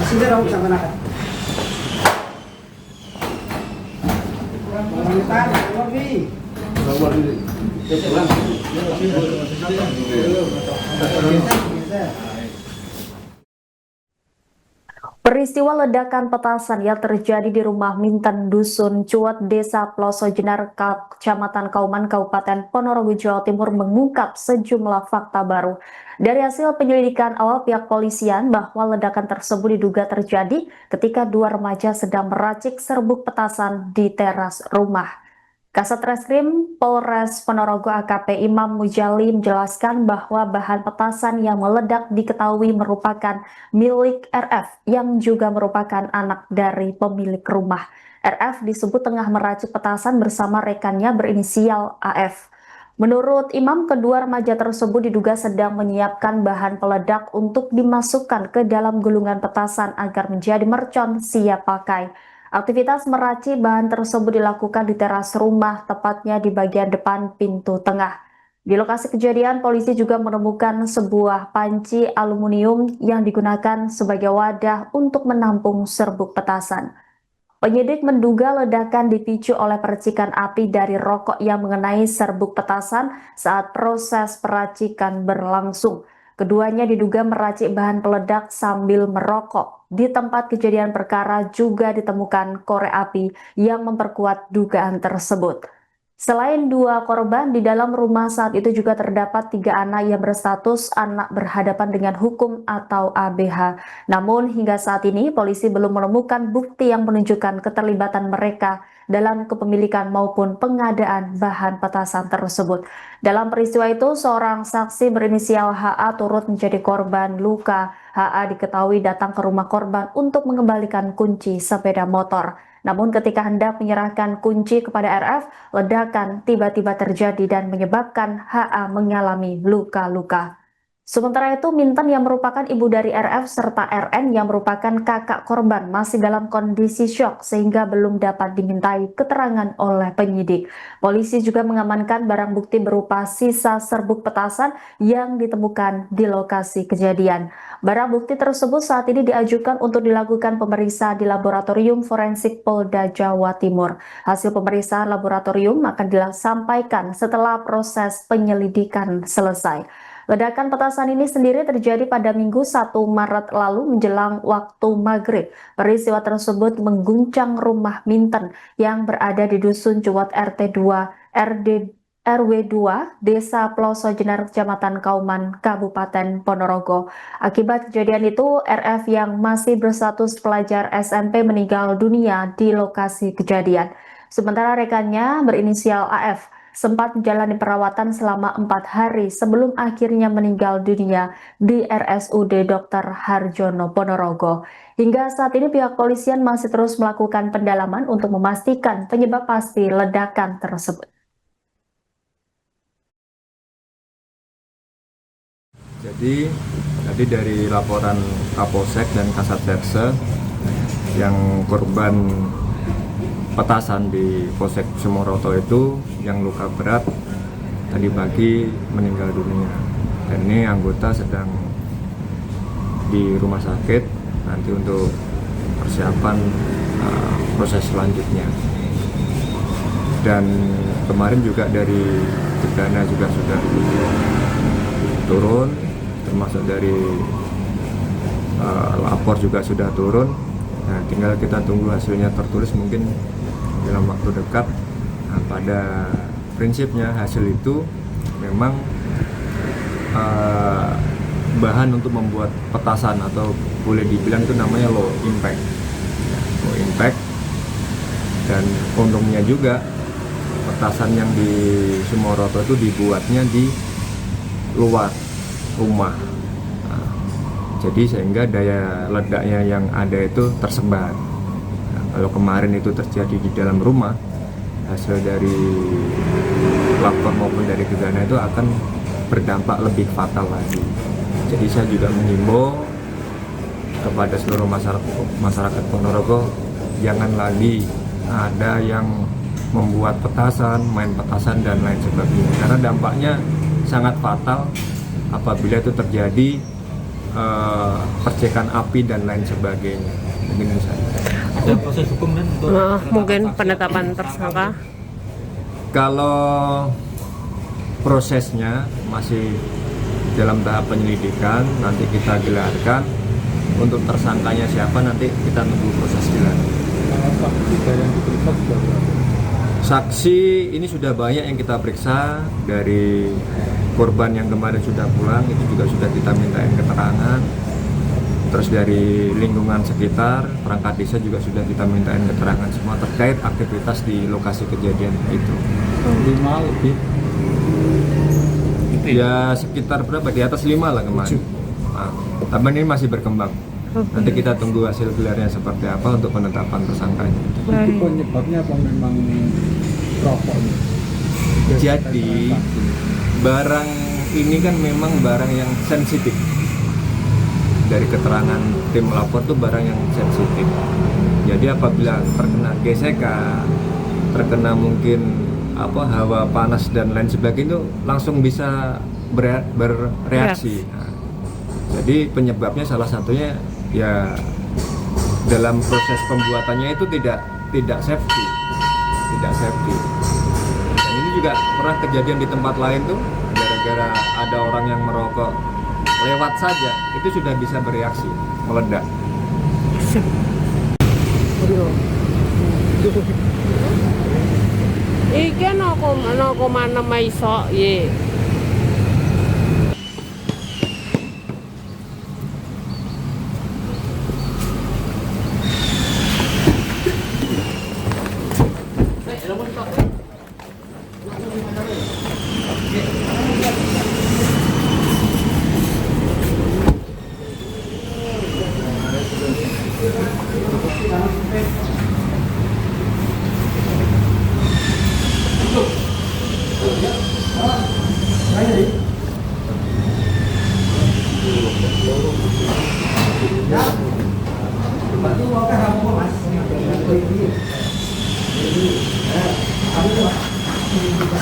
Sudah raw sa mana. Peristiwa ledakan petasan yang terjadi di rumah Minten Dusun Cuat, Desa Ploso Jenar, Kecamatan Kauman, Kabupaten Ponorogo, Jawa Timur mengungkap sejumlah fakta baru. Dari hasil penyelidikan awal pihak polisian bahwa ledakan tersebut diduga terjadi ketika dua remaja sedang meracik serbuk petasan di teras rumah. Kasat Reskrim Polres Ponorogo AKP Imam Mujali menjelaskan bahwa bahan petasan yang meledak diketahui merupakan milik RF yang juga merupakan anak dari pemilik rumah. RF disebut tengah meracik petasan bersama rekannya berinisial AF. Menurut Imam, kedua remaja tersebut diduga sedang menyiapkan bahan peledak untuk dimasukkan ke dalam gulungan petasan agar menjadi mercon siap pakai. Aktivitas meracik bahan tersebut dilakukan di teras rumah, tepatnya di bagian depan pintu tengah. Di lokasi kejadian, polisi juga menemukan sebuah panci aluminium yang digunakan sebagai wadah untuk menampung serbuk petasan. Penyidik menduga ledakan dipicu oleh percikan api dari rokok yang mengenai serbuk petasan saat proses peracikan berlangsung. Keduanya diduga meracik bahan peledak sambil merokok. Di tempat kejadian perkara juga ditemukan korek api yang memperkuat dugaan tersebut. Selain dua korban, di dalam rumah saat itu juga terdapat 3 anak yang berstatus anak berhadapan dengan hukum atau ABH. Namun hingga saat ini polisi belum menemukan bukti yang menunjukkan keterlibatan mereka dalam kepemilikan maupun pengadaan bahan petasan tersebut. Dalam peristiwa itu, seorang saksi berinisial HA turut menjadi korban luka. HA diketahui datang ke rumah korban untuk mengembalikan kunci sepeda motor. Namun ketika hendak menyerahkan kunci kepada RF, ledakan tiba-tiba terjadi dan menyebabkan HA mengalami luka-luka. Sementara itu, Minten yang merupakan ibu dari RF serta RN yang merupakan kakak korban masih dalam kondisi syok sehingga belum dapat dimintai keterangan oleh penyidik. Polisi juga mengamankan barang bukti berupa sisa serbuk petasan yang ditemukan di lokasi kejadian. Barang bukti tersebut saat ini diajukan untuk dilakukan pemeriksaan di Laboratorium Forensik Polda Jawa Timur. Hasil pemeriksaan laboratorium akan disampaikan setelah proses penyelidikan selesai. Ledakan petasan ini sendiri terjadi pada Minggu 1 Maret lalu menjelang waktu maghrib. Peristiwa tersebut mengguncang rumah Minten yang berada di Dusun Cuat RT 2 RW 2 Desa Ploso Jenar, Kecamatan Kauman, Kabupaten Ponorogo. Akibat kejadian itu, RF yang masih berstatus pelajar SMP meninggal dunia di lokasi kejadian. Sementara rekannya berinisial AF sempat menjalani perawatan selama 4 hari sebelum akhirnya meninggal dunia di RSUD Dr. Harjono Ponorogo. Hingga saat ini pihak polisian masih terus melakukan pendalaman untuk memastikan penyebab pasti ledakan tersebut. Jadi tadi dari laporan Kapolsek dan Kasat Verse yang korban petasan di Polsek Sumoroto itu yang luka berat tadi pagi meninggal dunia, dan ini anggota sedang di rumah sakit nanti untuk persiapan proses selanjutnya. Dan kemarin juga dari Gegana juga sudah turun, termasuk dari lapor juga sudah turun. Nah, tinggal kita tunggu hasilnya tertulis mungkin dalam waktu dekat. Nah, pada prinsipnya hasil itu memang bahan untuk membuat petasan atau boleh dibilang itu namanya low impact. Low impact, dan untungnya juga petasan yang di Sumoroto itu dibuatnya di luar rumah. Nah, jadi sehingga daya ledaknya yang ada itu tersebar. Kalau kemarin itu terjadi di dalam rumah, hasil dari lapor maupun dari Gegana itu akan berdampak lebih fatal lagi. Jadi saya juga menghimbau kepada seluruh masyarakat Ponorogo, jangan lagi ada yang membuat petasan, main petasan dan lain sebagainya. Karena dampaknya sangat fatal apabila itu terjadi percikan api dan lain sebagainya. Mungkin itu saja. Ada proses hukum dan untuk Mungkin penetapan tersangka. Kalau prosesnya masih dalam tahap penyelidikan, nanti kita gelarkan. Untuk tersangkanya siapa nanti kita tunggu proses gelar. Saksi ini sudah banyak yang kita periksa, dari korban yang kemarin sudah pulang itu juga sudah kita mintain keterangan. Terus dari lingkungan sekitar, perangkat desa juga sudah kita mintain keterangan semua terkait aktivitas di lokasi kejadian itu. 5 lebih. Ya sekitar berapa? Di atas 5 lah kemarin. Nah, tapi ini masih berkembang. Nanti kita tunggu hasil gelarnya seperti apa untuk penetapan tersangkanya. Itu penyebabnya apa memang rokok? Jadi barang ini kan memang barang yang sensitif. Dari keterangan tim lapor itu barang yang sensitif. Jadi apabila terkena gesekan, terkena mungkin hawa panas dan lain sebagainya, itu langsung bisa bereaksi. Nah, jadi penyebabnya salah satunya ya dalam proses pembuatannya itu tidak safety. Dan ini juga pernah kejadian di tempat lain tuh, gara-gara ada orang yang merokok lewat saja itu sudah bisa bereaksi, meledak. Iki ana mana maiso ye.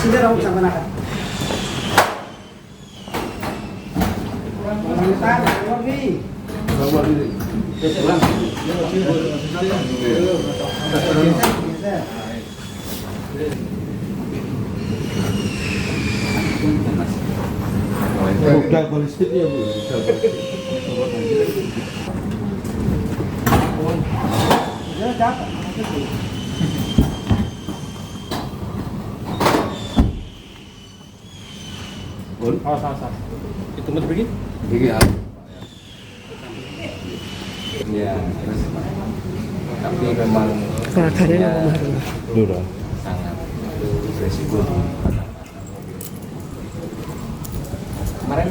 Sila raw sa manakan. Udah balistik ya Bu. Itu mau pergi? Iya. Ya, terus tapi memang Keadaannya Udah. sangat beresiko. Kemarin